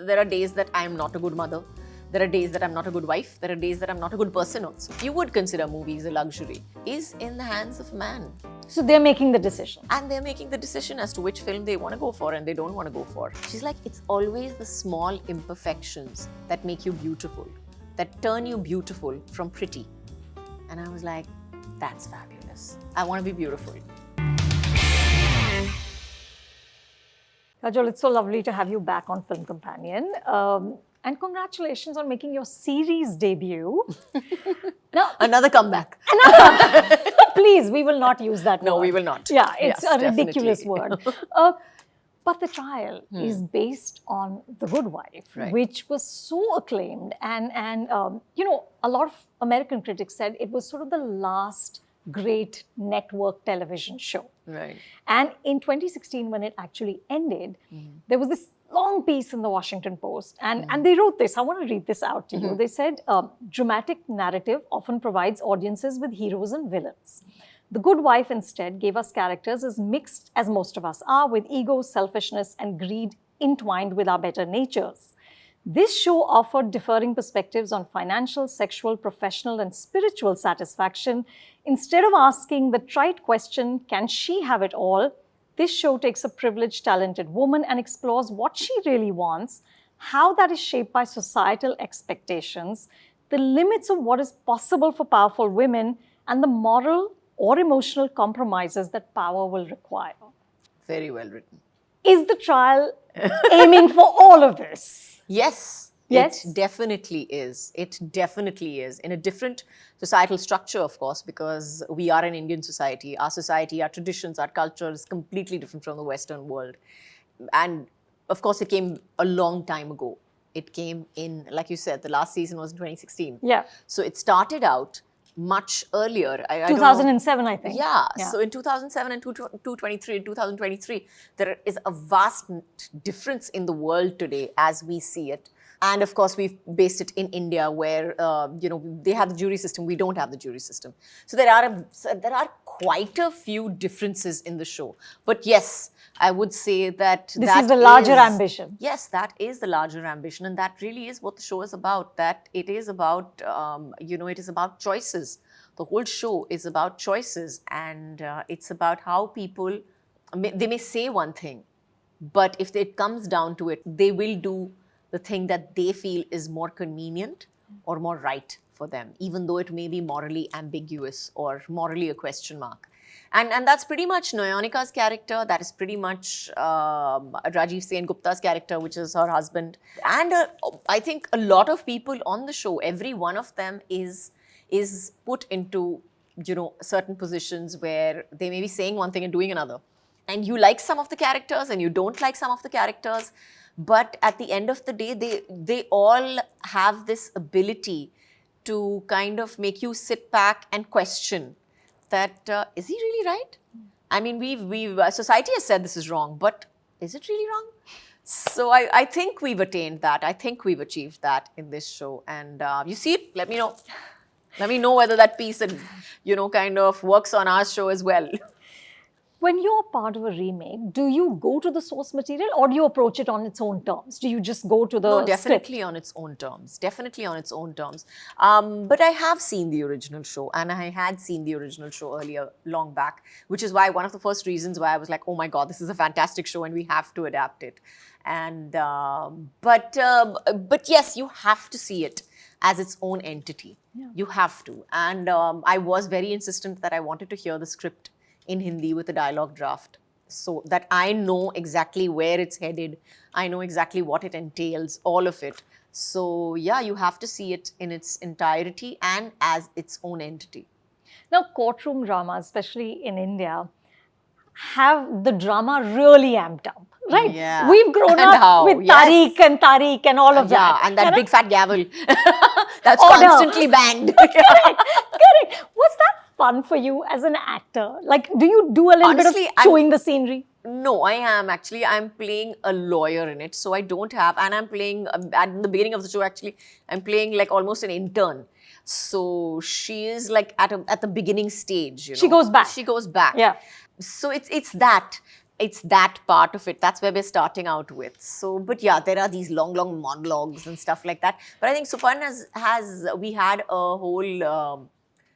there are days that I am not a good mother. There are days that I'm not a good wife. There are days that I'm not a good person also. You would consider movies a luxury. Is in the hands of man. So they're making the decision. And they're making the decision as to which film they want to go for and they don't want to go for. She's like, it's always the small imperfections that make you beautiful, that turn you beautiful from pretty. And I was like, that's fabulous. I want to be beautiful. Kajol, it's so lovely to have you back on Film Companion. And congratulations on making your series debut. Now, another comeback. Please, we will not use that word. No, we will not. Yeah, it's yes, a ridiculous definitely. word. But the trial is based on The Good Wife, Right. which was so acclaimed. And you know, a lot of American critics said it was sort of the last great network television show. Right. And in 2016, when it actually ended, there was this long piece in the Washington Post, and they wrote this. I want to read this out to you. They said, dramatic narrative often provides audiences with heroes and villains. The Good Wife instead gave us characters as mixed as most of us are, with ego, selfishness, and greed entwined with our better natures. This show offered differing perspectives on financial, sexual, professional, and spiritual satisfaction. Instead of asking the trite question, can she have it all? This show takes a privileged, talented woman and explores what she really wants, how that is shaped by societal expectations, the limits of what is possible for powerful women, and the moral or emotional compromises that power will require. Very well written. Is the trial aiming for all of this? Yes. Yes? It definitely is. It definitely is. In a different societal structure, of course, because we are an Indian society. Our society, our traditions, our culture is completely different from the Western world. And of course, it came a long time ago. It came in, like you said, the last season was in 2016. Yeah. So it started out much earlier. I don't know. 2007, I think. Yeah. So in 2007 and 2023, there is a vast difference in the world today as we see it. And of course, we've based it in India, where they have the jury system. We don't have the jury system. So there are quite a few differences in the show. But yes, I would say that This is the larger ambition. Yes, that is the larger ambition, and that really is what the show is about. That it is about, it is about choices. The whole show is about choices, and it's about how people, they may say one thing, but if it comes down to it, they will do the thing that they feel is more convenient or more right for them, even though it may be morally ambiguous or morally a question mark. And that's pretty much Noyonika's character. That is pretty much Rajiv Sen Gupta's character, which is her husband. And I think a lot of people on the show, every one of them is put into, certain positions where they may be saying one thing and doing another. And you like some of the characters and you don't like some of the characters. But at the end of the day, they all have this ability to kind of make you sit back and question that, is he really right? I mean, society has said this is wrong, but is it really wrong? So I think we've attained that. I think we've achieved that in this show. And you see it, let me know. Let me know whether that piece, kind of works on our show as well. When you're part of a remake, do you go to the source material or do you approach it on its own terms? Do you just go to the No, definitely script? on its own terms. Definitely on its own terms. But I have seen the original show, and I had seen the original show earlier, long back, which is why one of the first reasons why I was like, oh my God, this is a fantastic show and we have to adapt it. And but yes, you have to see it as its own entity. Yeah. You have to. And I was very insistent that I wanted to hear the script in Hindi with a dialogue draft, so that I know exactly where it's headed. I know exactly what it entails, all of it. So yeah, you have to see it in its entirety and as its own entity. Now, courtroom dramas, especially in India, have the drama really amped up, right? Yeah. We've grown And up how? with Yes. Tariq and all of that. Yeah, and that Correct? big fat gavel that's Order. constantly banged. Correct. Was that fun for you as an actor? Like, do you do a little Honestly, bit of chewing the scenery? No, I'm playing a lawyer in it, so I don't have, and I'm playing, at the beginning of the show actually, I'm playing like almost an intern. So she is like at the beginning stage, She goes back. She goes back. Yeah. So it's that. it's that part of it. That's where we're starting out with. So, but yeah, there are these long monologues and stuff like that. But I think Suparn we had a whole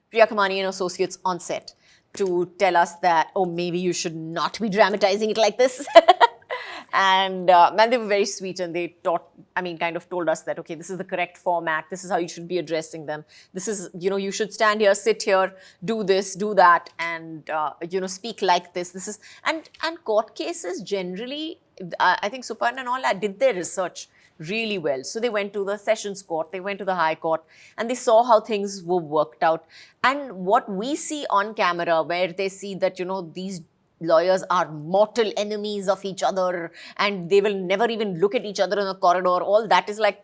Priya Kamani and Associates on set to tell us that, oh, maybe you should not be dramatizing it like this. And man, they were very sweet, and they kind of told us that, okay, this is the correct format. This is how you should be addressing them. This is, you should stand here, sit here, do this, do that, and, speak like this. This is, and court cases generally, I think Suparna and all that did their research really well. So they went to the Sessions Court, they went to the High Court, and they saw how things were worked out. And what we see on camera, where they see that, these lawyers are mortal enemies of each other and they will never even look at each other in a corridor, all that is like,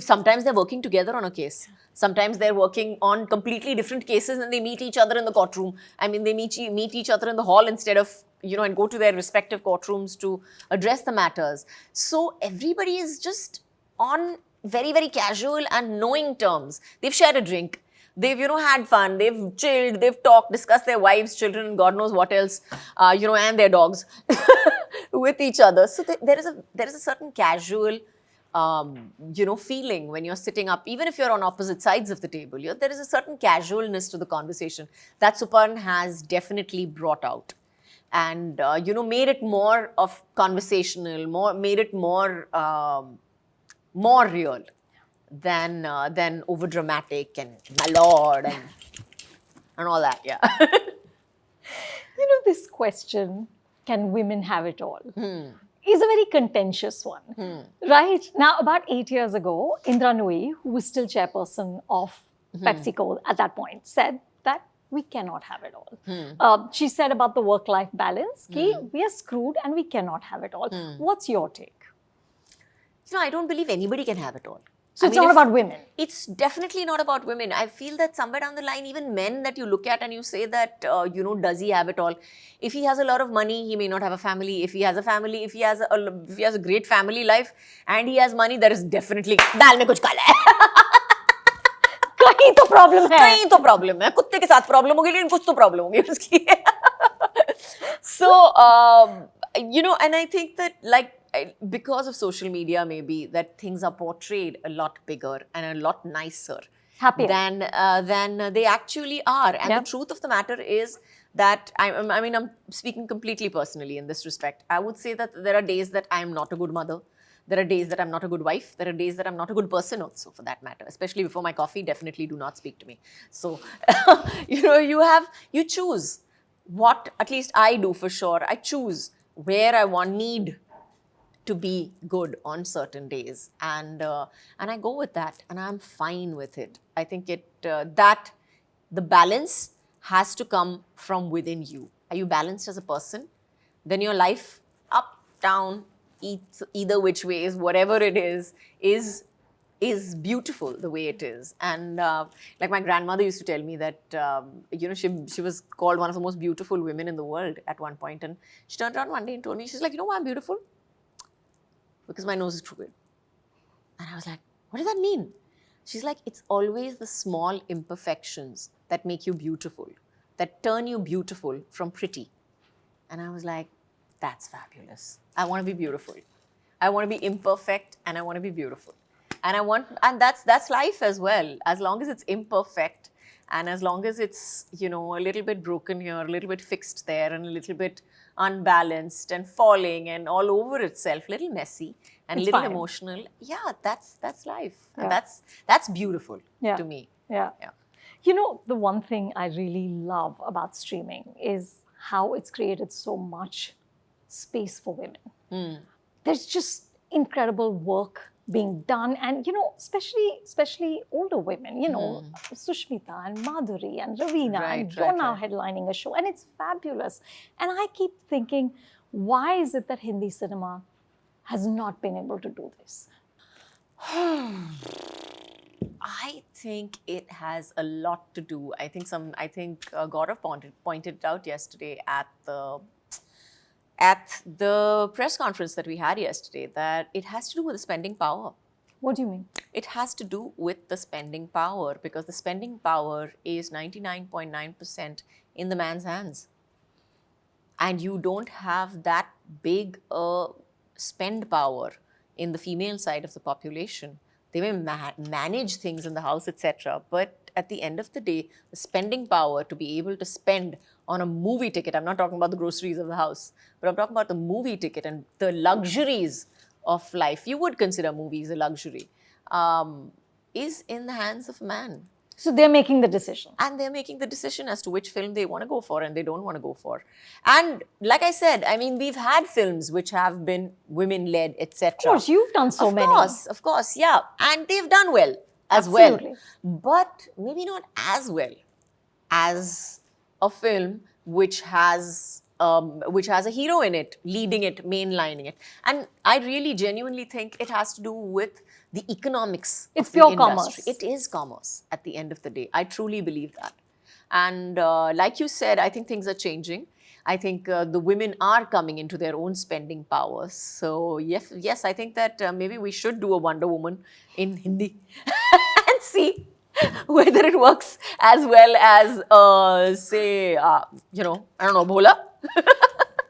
sometimes they're working together on a case. Sometimes they're working on completely different cases and they meet each other in the courtroom. I mean, they meet each other in the hall instead of, and go to their respective courtrooms to address the matters. So everybody is just on very, very casual and knowing terms. They've shared a drink. They've, had fun, they've chilled, they've talked, discussed their wives, children, and God knows what else, and their dogs with each other. So there is a certain casual, feeling when you're sitting up, even if you're on opposite sides of the table. There is a certain casualness to the conversation that Suparn has definitely brought out. And, made it more of conversational, made it more real than over dramatic and my lord and all that. Yeah. This question, can women have it all, is a very contentious one. Right? Now, about 8 years ago, Indra Nooyi, who was still chairperson of PepsiCo at that point, said that we cannot have it all. She said about the work-life balance, we are screwed and we cannot have it all. What's your take? I don't believe anybody can have it all. So it's not about women. It's definitely not about women. I feel that somewhere down the line, even men that you look at and you say that, does he have it all? If he has a lot of money, he may not have a family. If he has a family, if he has a great family life and he has money, there is definitely दाल में कुछ काला है. कहीं तो problem है. कहीं तो problem है. कुत्ते के साथ problem होगी, लेकिन कुछ तो problem होगी उसकी. So, and I think that because of social media, maybe, that things are portrayed a lot bigger and a lot nicer than they actually are. And the truth of the matter is that, I'm speaking completely personally in this respect. I would say that there are days that I am not a good mother. There are days that I'm not a good wife. There are days that I'm not a good person also, for that matter. Especially before my coffee, definitely do not speak to me. So, you choose what, at least I do for sure. I choose where I need to be good on certain days, and I go with that, and I'm fine with it. I think that the balance has to come from within you. Are you balanced as a person? Then your life, up, down, either which ways, whatever it is beautiful the way it is. And like my grandmother used to tell me that, she was called one of the most beautiful women in the world at one point, and she turned around one day and told me, she's like, why I'm beautiful? Because my nose is crooked. And I was like, what does that mean? She's like, it's always the small imperfections that make you beautiful, that turn you beautiful from pretty. And I was like, that's fabulous. I want to be beautiful. I want to be imperfect and I want to be beautiful. And that's life as well. As long as it's imperfect and as long as it's, a little bit broken here, a little bit fixed there, and a little bit unbalanced and falling and all over itself, a little messy and a little emotional. Yeah, that's life. Yeah. And that's beautiful to me. Yeah. The one thing I really love about streaming is how it's created so much space for women. There's just incredible work being done, and especially older women, Sushmita and Madhuri and Ravina, and you're now headlining a show, and it's fabulous. And I keep thinking, why is it that Hindi cinema has not been able to do this? I think it has a lot to do. I think Gaurav pointed it out yesterday at the press conference that we had yesterday, that it has to do with the spending power. What do you mean? It has to do with the spending power, because the spending power is 99.9% in the man's hands. and you don't have that big spend power in the female side of the population. They may manage things in the house, etc. But at the end of the day, the spending power to be able to spend on a movie ticket, I'm not talking about the groceries of the house, but I'm talking about the movie ticket and the luxuries of life. You would consider movies a luxury, is in the hands of a man. So they're making the decision. And they're making the decision as to which film they want to go for and they don't want to go for. And like I said, I mean, we've had films which have been women-led, etc. Of course, you've done so many. Of course, yeah. And they've done well as Absolutely. well. But maybe not as well as a film which has a hero in it, leading it, mainlining it. And I really genuinely think it has to do with the economics It's of the pure industry. commerce. It is commerce at the end of the day. I truly believe that. And like you said, I think things are changing. I think the women are coming into their own spending powers. So yes, I think that maybe we should do a Wonder Woman in Hindi and see whether it works as well as, say, I don't know, Bhola.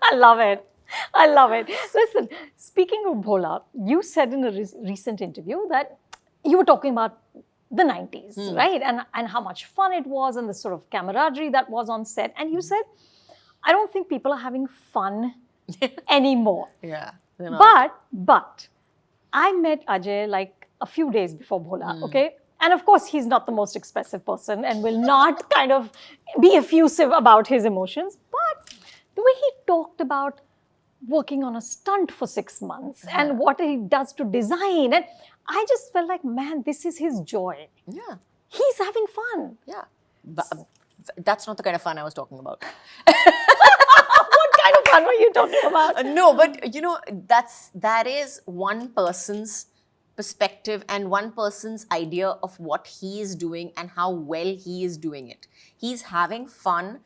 I love it. I love it. Listen, speaking of Bhola, you said in a recent interview that you were talking about the 90s, right? And how much fun it was and the sort of camaraderie that was on set. And you said, I don't think people are having fun anymore. Yeah. they're not. But I met Ajay like a few days before Bhola, okay? And of course, he's not the most expressive person and will not kind of be effusive about his emotions. But the way he talked about working on a stunt for 6 months and what he does to design, and I just felt like, man, this is his joy. Yeah. He's having fun. Yeah. But that's not the kind of fun I was talking about. What kind of fun were you talking about? No, but that is one person's perspective and one person's idea of what he is doing and how well he is doing it. He's having fun.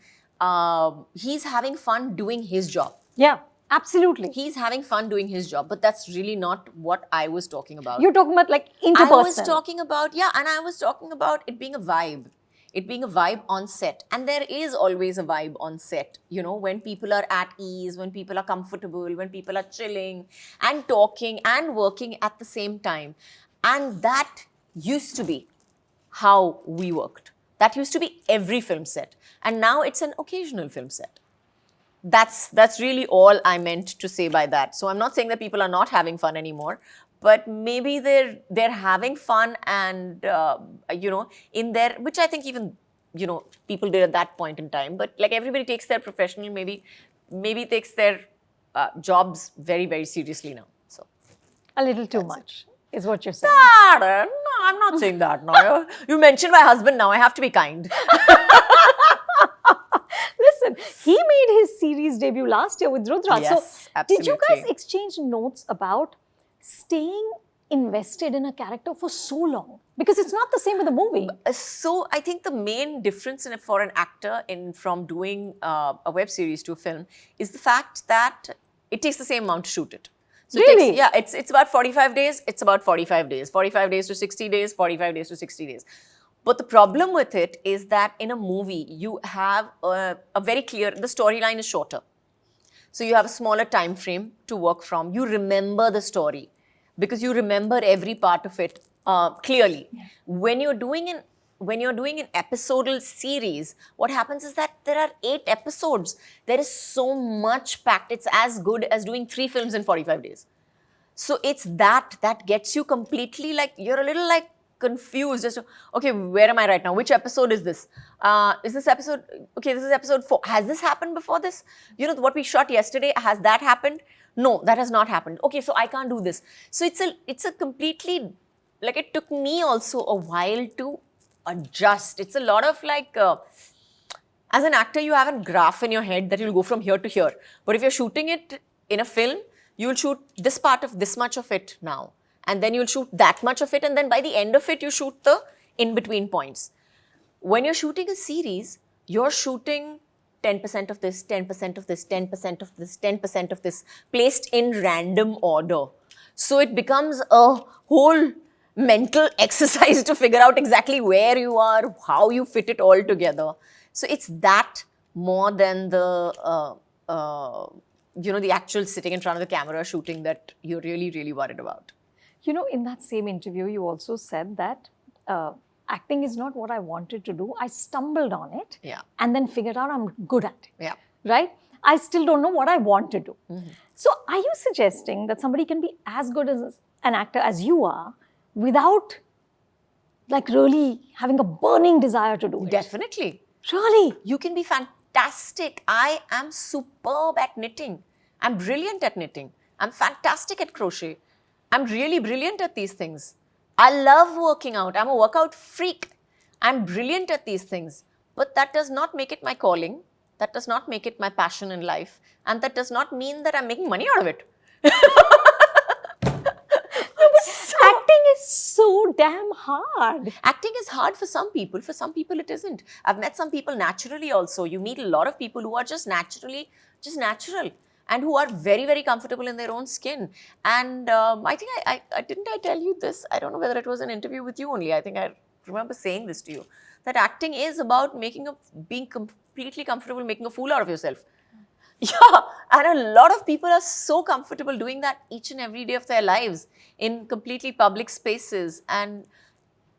He's having fun doing his job. Yeah, absolutely. He's having fun doing his job, but that's really not what I was talking about. You're talking about like interpersonal. I was talking about, and I was talking about it being a vibe. It being a vibe on set. And there is always a vibe on set, when people are at ease, when people are comfortable, when people are chilling and talking and working at the same time. And that used to be how we worked. That used to be every film set. And now it's an occasional film set. That's really all I meant to say by that. So I'm not saying that people are not having fun anymore, but maybe they're having fun and in their, which I think even people did at that point in time. But like everybody takes their professional, maybe takes their jobs very, very seriously now. So a little too much is what you're saying. no, I'm not saying that. No, you mentioned my husband now. I have to be kind. Listen, he made his series debut last year with Rudra. Yes, so did you guys absolutely. exchange notes about staying invested in a character for so long? Because it's not the same with a movie. So I think the main difference for an actor from doing a web series to a film is the fact that it takes the same amount to shoot it. So Really? It's about 45 days. It's about 45 days. 45 days to 60 days, 45 days to 60 days. But the problem with it is that in a movie, you have a very clear, the storyline is shorter. So you have a smaller time frame to work from. You remember the story because you remember every part of it clearly. Yeah. When you're doing an episodal series, what happens is that there are 8 episodes. There is so much packed. It's as good as doing 3 films in 45 days. So it's that gets you completely you're a little confused as to, okay, where am I right now? Which episode is this? Is this episode, okay, this is episode 4. Has this happened before this? What we shot yesterday, has that happened? No, that has not happened. Okay, so I can't do this. So it's a completely, it took me also a while to adjust. It's a lot of as an actor, you have a graph in your head that you'll go from here to here. But if you're shooting it in a film, you'll shoot this part of this much of it now. And then you'll shoot that much of it. And then by the end of it, you shoot the in-between points. When you're shooting a series, you're shooting 10% of this, 10% of this, 10% of this, 10% of this, placed in random order. So it becomes a whole mental exercise to figure out exactly where you are, how you fit it all together. So it's that more than the the actual sitting in front of the camera shooting that you're really, really worried about. You know, in that same interview, you also said that acting is not what I wanted to do. I stumbled on it and then figured out I'm good at it. Yeah. Right? I still don't know what I want to do. So are you suggesting that somebody can be as good as an actor as you are without like really having a burning desire to do it? Definitely. Really? You can be fantastic. I am superb at knitting. I'm brilliant at knitting. I'm fantastic at crochet. I'm really brilliant at these things. I love working out. I'm a workout freak. I'm brilliant at these things. But that does not make it my calling. That does not make it my passion in life. And that does not mean that I'm making money out of it. Acting is so damn hard. Acting is hard for some people. For some people, it isn't. I've met some people naturally also. You meet a lot of people who are just natural and who are very, very comfortable in their own skin. And I think I didn't I tell you this? I don't know whether it was an interview with you only. I think I remember saying this to you. That acting is about being completely comfortable making a fool out of yourself. Yeah, and a lot of people are so comfortable doing that each and every day of their lives in completely public spaces. And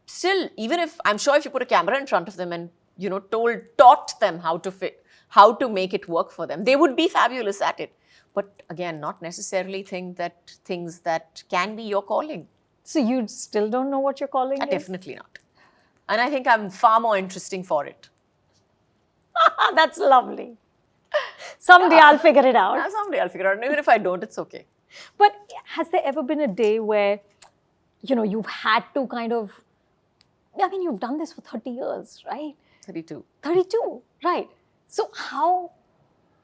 still, even if, I'm sure if you put a camera in front of them and, taught them how to make it work for them, they would be fabulous at it. But again, not necessarily think that things that can be your calling. So you still don't know what your calling is? Definitely not. And I think I'm far more interesting for it. That's lovely. Someday I'll figure it out. Someday I'll figure it out. And even if I don't, it's okay. But has there ever been a day where, you've had to kind of, you've done this for 30 years, right? 32. 32, right. So how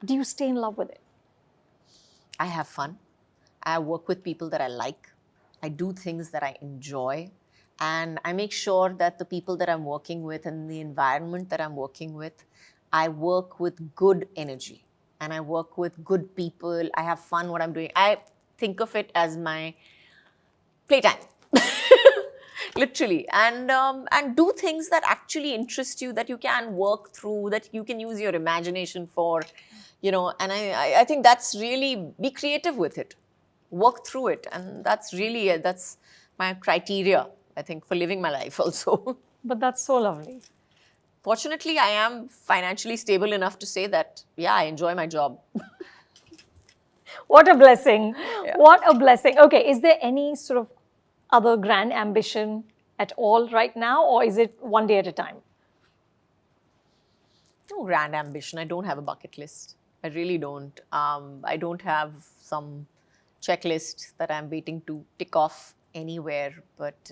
do you stay in love with it? I have fun. I work with people that I like. I do things that I enjoy. And I make sure that the people that I'm working with and the environment that I'm working with, I work with good energy and I work with good people. I have fun what I'm doing. I think of it as my playtime, literally. And do things that actually interest you, that you can work through, that you can use your imagination for, and I think that's really, be creative with it, work through it. And that's really, that's my criteria, I think, for living my life also. But that's so lovely. Fortunately, I am financially stable enough to say that, I enjoy my job. What a blessing. Yeah. What a blessing. Okay, is there any sort of other grand ambition at all right now, or is it one day at a time? No grand ambition. I don't have a bucket list. I really don't. I don't have some checklist that I'm waiting to tick off anywhere. But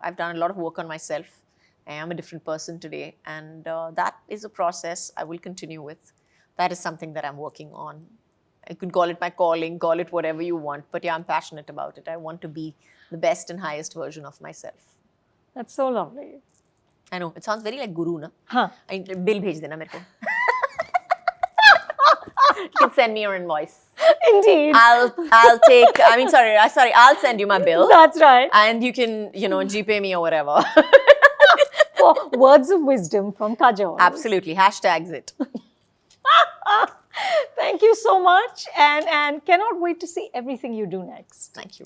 I've done a lot of work on myself. I am a different person today, and that is a process I will continue with. That is something that I'm working on. You could call it my calling, call it whatever you want, but I'm passionate about it. I want to be the best and highest version of myself. That's so lovely. I know, it sounds very like guru, na? Huh. Bill bhej dena mere ko. You can send me your invoice. Indeed. I'll send you my bill. That's right. And you can, GPay me or whatever. For words of wisdom from Kajol. Absolutely. Hashtags it. Thank you so much, and cannot wait to see everything you do next. Thank you.